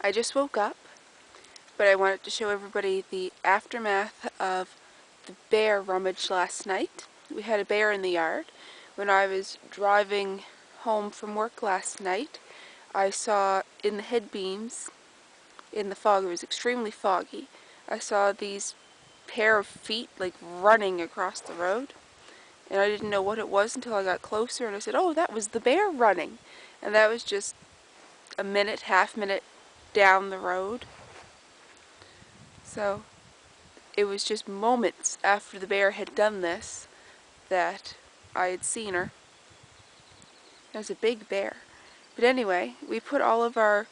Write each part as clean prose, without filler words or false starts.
I just woke up, but I wanted to show everybody the aftermath of the bear rummage last night. We had a bear in the yard. When I was driving home from work last night, I saw in the head beams, in the fog, it was extremely foggy, I saw these pair of feet like running across the road. And I didn't know what it was until I got closer, and I said, oh, that was the bear running. And that was just a minute, half minute down the road. So it was just moments after the bear had done this that I had seen her. It was a big bear. But anyway, we put all of our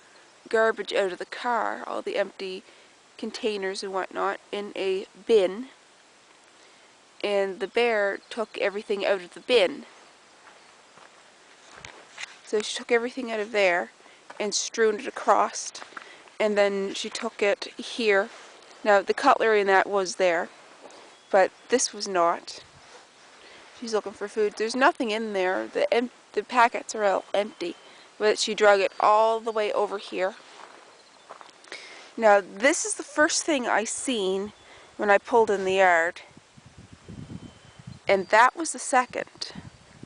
garbage out of the car, all the empty containers and whatnot, in a bin. And the bear took everything out of the bin. So she took everything out of there and strewn it across. And then she took it here. Now the cutlery in that was there, but this was not. She's looking for food. There's nothing in there. The packets are all empty, but she drug it all the way over here. Now this is the first thing I seen when I pulled in the yard, and that was the second.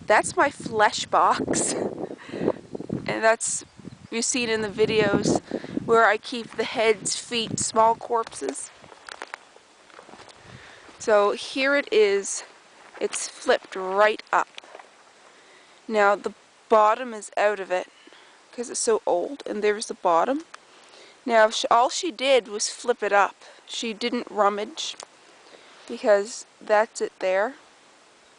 That's my flesh box, and that's you've seen in the videos where I keep the heads, feet, small corpses. So here it is. It's flipped right up. Now the bottom is out of it because it's so old, and there's the bottom. Now all she did was flip it up. She didn't rummage because that's it there,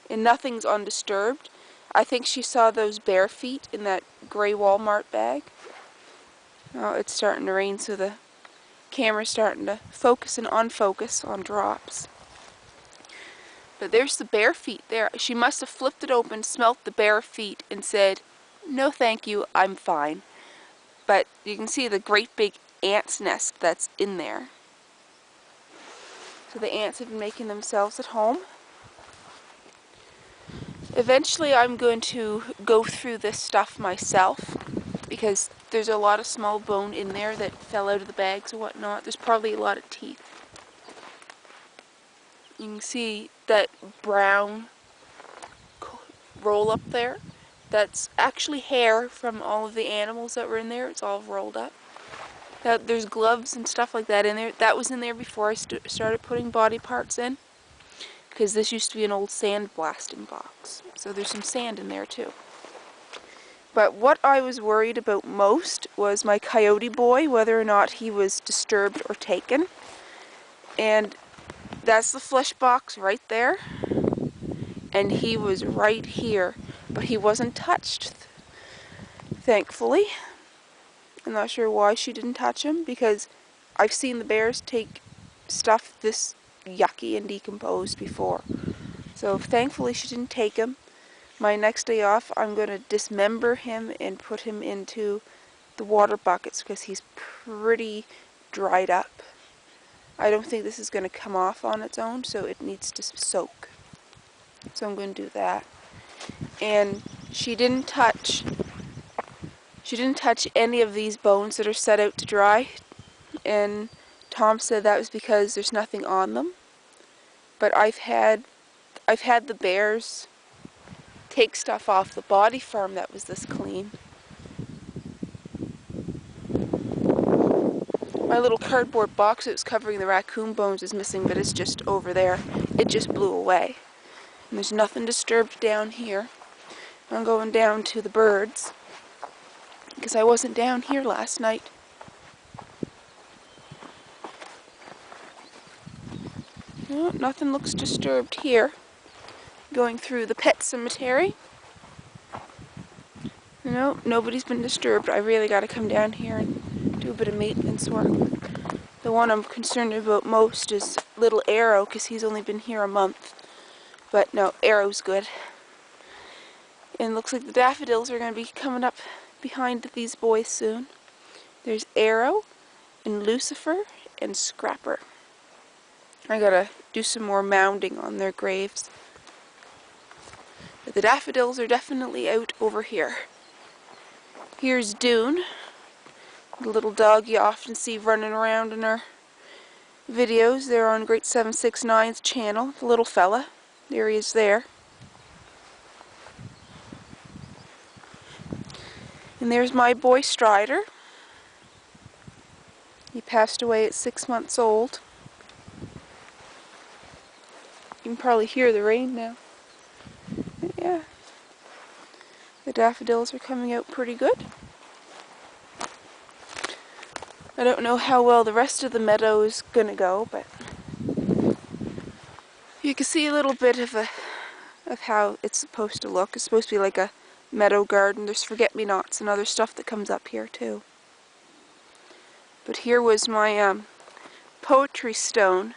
and nothing's undisturbed. I think she saw those bare feet in that gray Walmart bag. Oh, it's starting to rain, so the camera's starting to focus and unfocus on drops. But there's the bare feet there. She must have flipped it open, smelt the bare feet, and said, no thank you, I'm fine. But you can see the great big ant's nest that's in there. So the ants have been making themselves at home. Eventually I'm going to go through this stuff myself, because there's a lot of small bone in there that fell out of the bags or whatnot. There's probably a lot of teeth. You can see that brown roll up there. That's actually hair from all of the animals that were in there. It's all rolled up. Now, there's gloves and stuff like that in there. That was in there before I started putting body parts in, because this used to be an old sand blasting box. So there's some sand in there too. But what I was worried about most was my coyote boy, whether or not he was disturbed or taken. And that's the flesh box right there. And he was right here, but he wasn't touched, thankfully. I'm not sure why she didn't touch him, because I've seen the bears take stuff this yucky and decomposed before. So thankfully she didn't take him. My next day off, I'm going to dismember him and put him into the water buckets, because he's pretty dried up. I don't think this is going to come off on its own, so it needs to soak. So I'm going to do that. And she didn't touch any of these bones that are set out to dry. And Tom said that was because there's nothing on them. But I've had the bears take stuff off the body farm that was this clean. My little cardboard box that was covering the raccoon bones is missing, but it's just over there. It just blew away. And there's nothing disturbed down here. I'm going down to the birds, because I wasn't down here last night. No, nothing looks disturbed here. Going through the pet cemetery. No, nobody's been disturbed. I really got to come down here and do a bit of maintenance work. The one I'm concerned about most is little Arrow, because he's only been here a month. But no, Arrow's good. And it looks like the daffodils are going to be coming up behind these boys soon. There's Arrow and Lucifer and Scrapper. I gotta do some more mounding on their graves. But the daffodils are definitely out over here. Here's Dune. The little dog you often see running around in our videos. They're on Great 769's channel. The little fella. There he is there. And there's my boy Strider. He passed away at 6 months old. You can probably hear the rain now. But yeah. The daffodils are coming out pretty good. I don't know how well the rest of the meadow is going to go, but you can see a little bit of how it's supposed to look. It's supposed to be like a meadow garden. There's forget-me-nots and other stuff that comes up here too. But here was my poetry stone.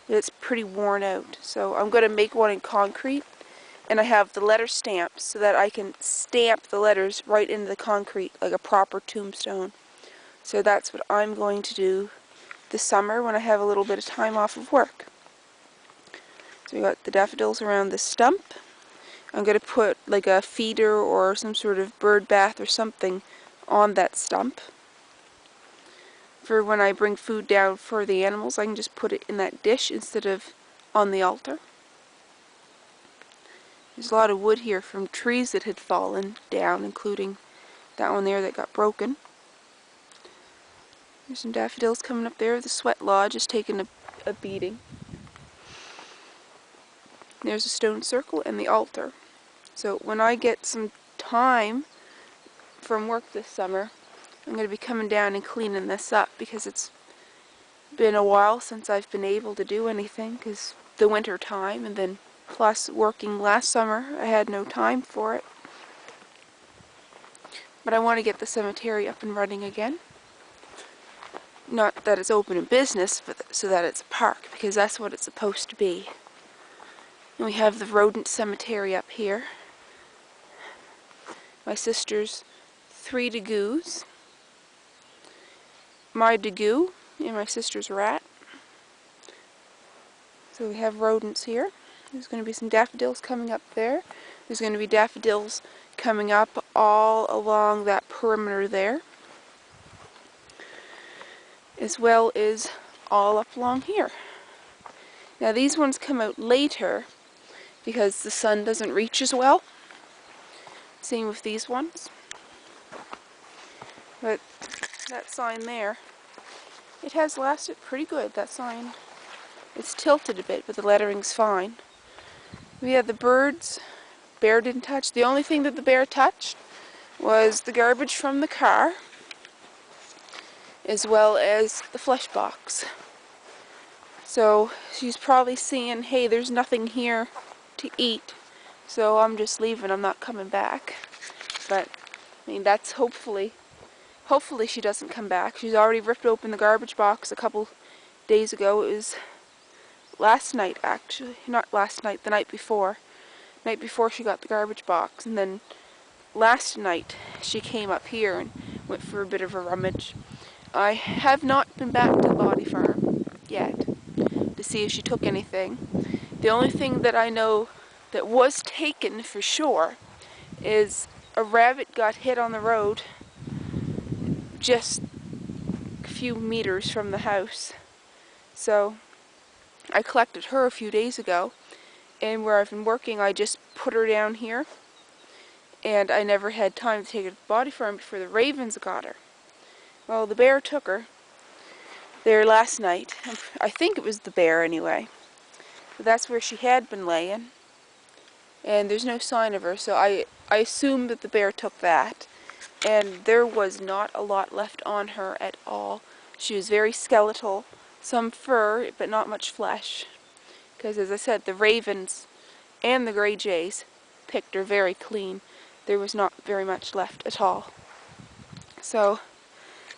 It's pretty worn out, so I'm going to make one in concrete, and I have the letter stamps so that I can stamp the letters right into the concrete like a proper tombstone. So that's what I'm going to do this summer when I have a little bit of time off of work. So we got the daffodils around the stump. I'm going to put like a feeder or some sort of bird bath or something on that stump. For when I bring food down for the animals, I can just put it in that dish instead of on the altar. There's a lot of wood here from trees that had fallen down, including that one there that got broken. There's some daffodils coming up there. The sweat lodge is taking a beating. There's a stone circle and the altar. So when I get some time from work this summer, I'm going to be coming down and cleaning this up because it's been a while since I've been able to do anything because the winter time, and then plus working last summer, I had no time for it. But I want to get the cemetery up and running again. Not that it's open in business, but so that it's a park, because that's what it's supposed to be. And we have the rodent cemetery up here. My sister's 3 degoos. My degoo and my sister's rat. So we have rodents here. There's going to be some daffodils coming up there. There's going to be daffodils coming up all along that perimeter there, as well as all up along here. Now these ones come out later because the sun doesn't reach as well. Same with these ones. But that sign there, it has lasted pretty good, that sign. It's tilted a bit, but the lettering's fine. We had the birds. Bear didn't touch. The only thing that the bear touched was the garbage from the car, as well as the flesh box. So she's probably saying, hey, there's nothing here to eat, so I'm just leaving, I'm not coming back. But, I mean, that's hopefully she doesn't come back. She's already ripped open the garbage box a couple days ago. It was last night, actually. Not last night, the night before. Night before she got the garbage box, and then last night she came up here and went for a bit of a rummage. I have not been back to the body farm yet to see if she took anything. The only thing that I know that was taken for sure is a rabbit got hit on the road just a few meters from the house. So I collected her a few days ago, and where I've been working I just put her down here, and I never had time to take her to the body farm before the ravens got her. Well, the bear took her there last night. I think it was the bear anyway. But that's where she had been laying, and there's no sign of her, so I assume that the bear took that. And there was not a lot left on her at all. She was very skeletal, some fur, but not much flesh. Because as I said, the ravens and the gray jays picked her very clean. There was not very much left at all. So,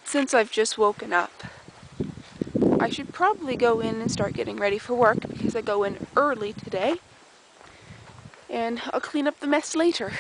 since I've just woken up, I should probably go in and start getting ready for work because I go in early today. And I'll clean up the mess later.